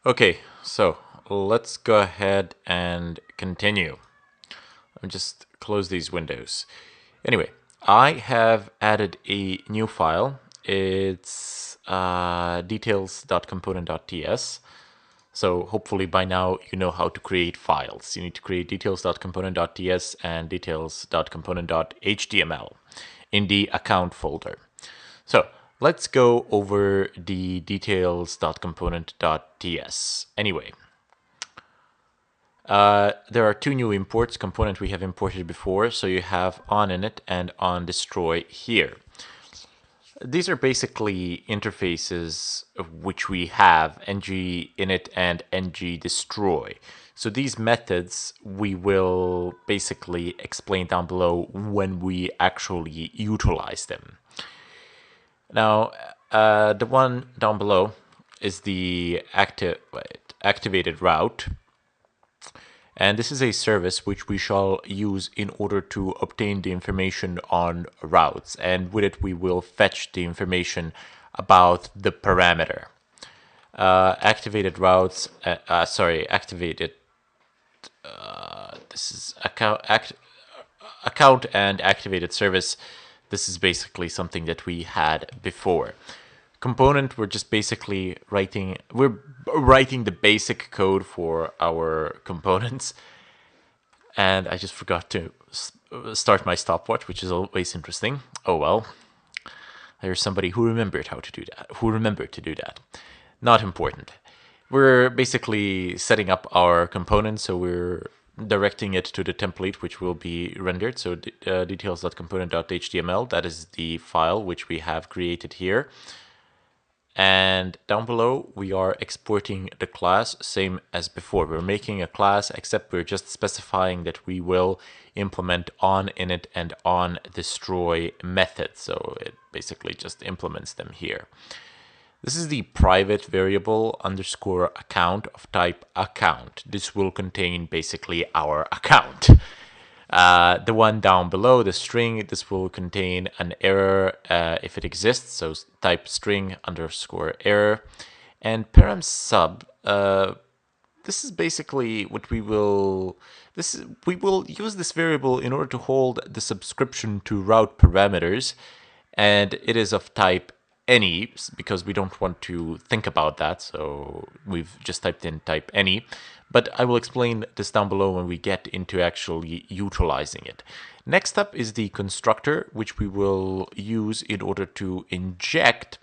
Okay, so let's go ahead and continue. I'll just close these windows. Anyway, I have added a new file. It's details.component.ts. So hopefully by now you know how to create files. You need to create details.component.ts and details.component.html in the account folder. So let's go over the details.component.ts. Anyway, there are two new imports component we have imported before. So you have onInit and onDestroy here. These are basically interfaces which we have, ng-init and ng-destroy. So these methods we will basically explain down below when we actually utilize them. Now, the one down below is the activated route. And this is a service which we shall use in order to obtain the information on routes. And with it, we will fetch the information about the parameter. Activated routes, this is account and activated service. This is basically something that we had before. Component, we're just basically writing the basic code for our components. And I just forgot to start my stopwatch, which is always interesting. Oh well. There's somebody who remembered how to do that, Not important. We're basically setting up our component, so we're directing it to the template which will be rendered. So details.component.html, that is the file which we have created here. And down below, we are exporting the class, same as before. We're making a class, except we're just specifying that we will implement onInit and onDestroy methods. So it basically just implements them here. This is the private variable underscore account of type account. This will contain basically our account. The one down below, the string, this will contain an error if it exists, so type string underscore error. And param sub, this is basically what we will use this variable in order to hold the subscription to route parameters, and it is of type any because we don't want to think about that, so we've just typed in type any. But I will explain this down below when we get into actually utilizing it. Next up is the constructor, which we will use in order to inject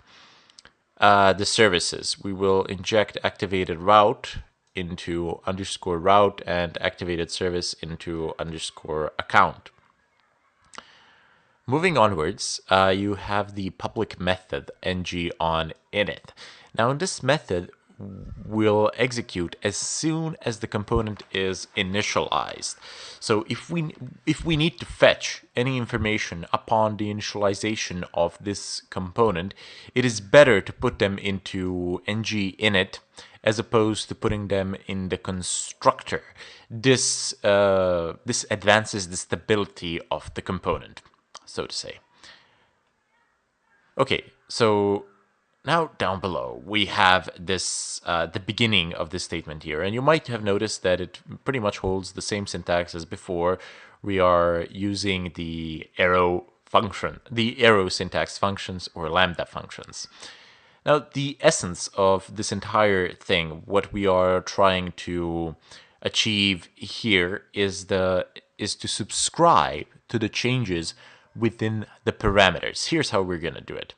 the services. We will inject activated route into underscore route and activated service into underscore account. Moving onwards, you have the public method ng-onInit. Now, this method will execute as soon as the component is initialized. So if we need to fetch any information upon the initialization of this component, it is better to put them into ng-init as opposed to putting them in the constructor. This advances the stability of the component, so to say. Okay, so now down below we have this the beginning of this statement here, and you might have noticed that it pretty much holds the same syntax as before. We are using the arrow function, the arrow syntax functions or lambda functions. Now, the essence of this entire thing, what we are trying to achieve here is to subscribe to the changes within the parameters. Here's how we're going to do it.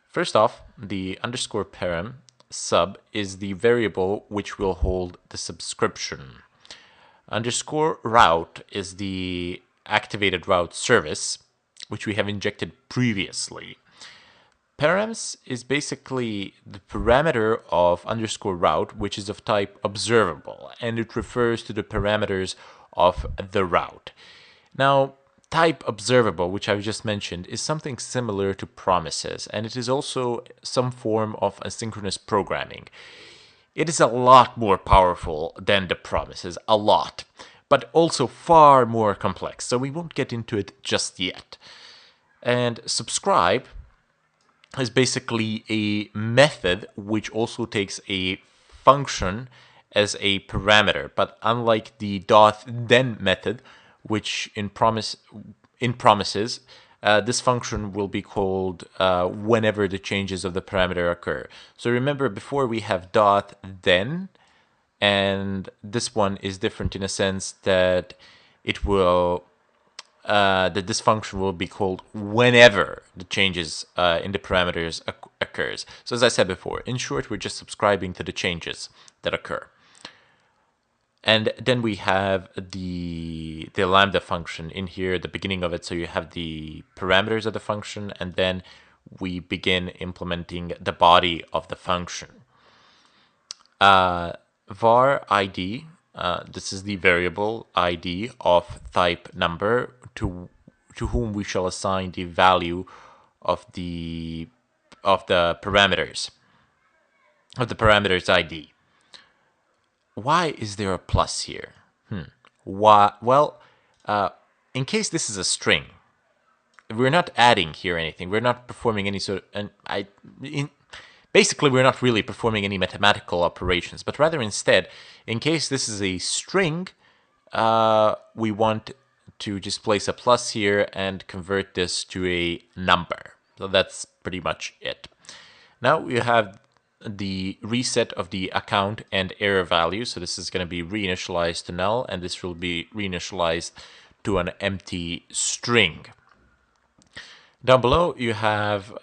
First off, the underscore param sub is the variable which will hold the subscription. Underscore route is the activated route service, which we have injected previously. Params is basically the parameter of underscore route, which is of type observable, and it refers to the parameters of the route. Now, type observable, which I've just mentioned, is something similar to promises, and it is also some form of asynchronous programming. It is a lot more powerful than the promises, a lot, but also far more complex, so we won't get into it just yet. And subscribe is basically a method which also takes a function as a parameter, but unlike the dot then method, which in promises, this function will be called whenever the changes of the parameter occur. So remember, before we have dot then, and this one is different in a sense that it will that this function will be called whenever the changes in the parameters occurs. So as I said before, in short, we're just subscribing to the changes that occur. And then we have the lambda function in here at the beginning of it. So you have the parameters of the function, and then we begin implementing the body of the function. Var ID, this is the variable ID of type number to whom we shall assign the value of the parameters ID. Why is there a plus here? Why? Well, in case this is a string, we're not adding here anything. We're not performing any sort of, basically, we're not really performing any mathematical operations, but rather instead, in case this is a string, we want to just place a plus here and convert this to a number. So that's pretty much it. Now we have the reset of the account and error value. So this is going to be reinitialized to null, and this will be reinitialized to an empty string. Down below, you have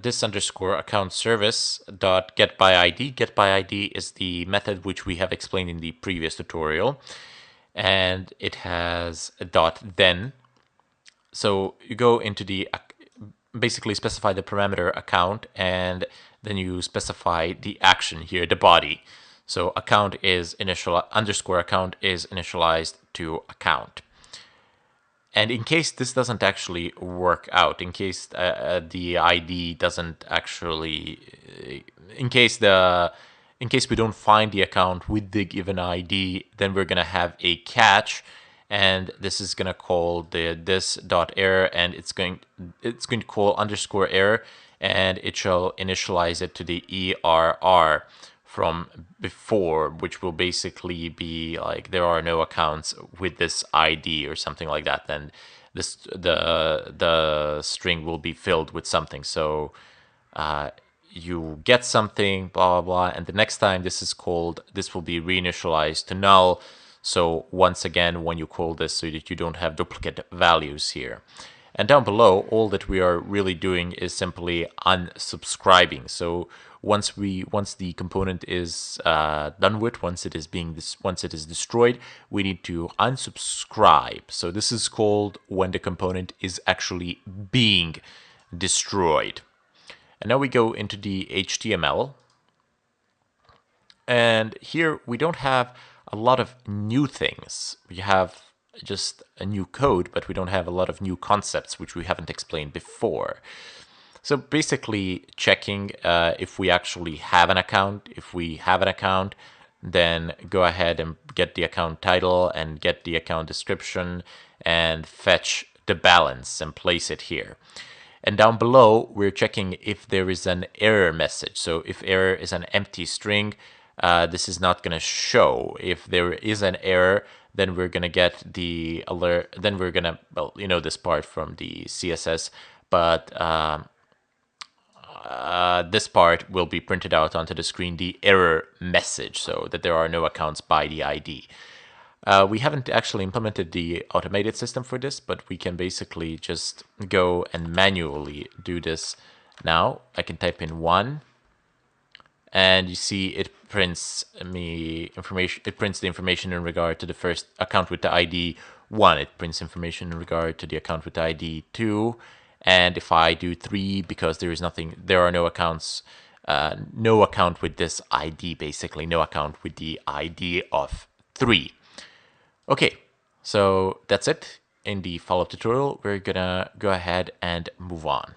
this underscore account service dot get by ID. Get by ID is the method which we have explained in the previous tutorial, and it has a dot then. So you go into the basically specify the parameter account, and then you specify the action here, the body. So account is underscore account is initialized to account. And in case this doesn't actually work out, in case the ID doesn't actually, in case we don't find the account with the given ID, then we're gonna have a catch, and this is gonna call the this.error, and it's going to call underscore error, and it shall initialize it to the ERR from before, which will basically be like there are no accounts with this ID or something like that. Then this the string will be filled with something. So you get something, blah blah blah, and the next time this is called, this will be reinitialized to null. So once again, when you call this, so that you don't have duplicate values here. And down below, all that we are really doing is simply unsubscribing. So once the component is done with, once it is destroyed, we need to unsubscribe. So this is called when the component is actually being destroyed. And now we go into the HTML, and here we don't have a lot of new things. We have just a new code, but we don't have a lot of new concepts which we haven't explained before. So basically checking if we actually have an account. If we have an account, then go ahead and get the account title and get the account description and fetch the balance and place it here. And down below, we're checking if there is an error message. So if error is an empty string, this is not going to show. If there is an error, then we're going to get the alert. Then we're going to, well, you know this part from the CSS, but this part will be printed out onto the screen, the error message, so that there are no accounts by the ID. We haven't actually implemented the automated system for this, but we can basically just go and manually do this now. I can type in 1, and you see it prints me information. It prints the information in regard to the first account with the ID 1. It prints information in regard to the account with the ID 2. And if I do 3, because there are no accounts, no account with this ID, basically no account with the ID of 3. Okay, so that's it. In the follow-up tutorial, we're gonna go ahead and move on.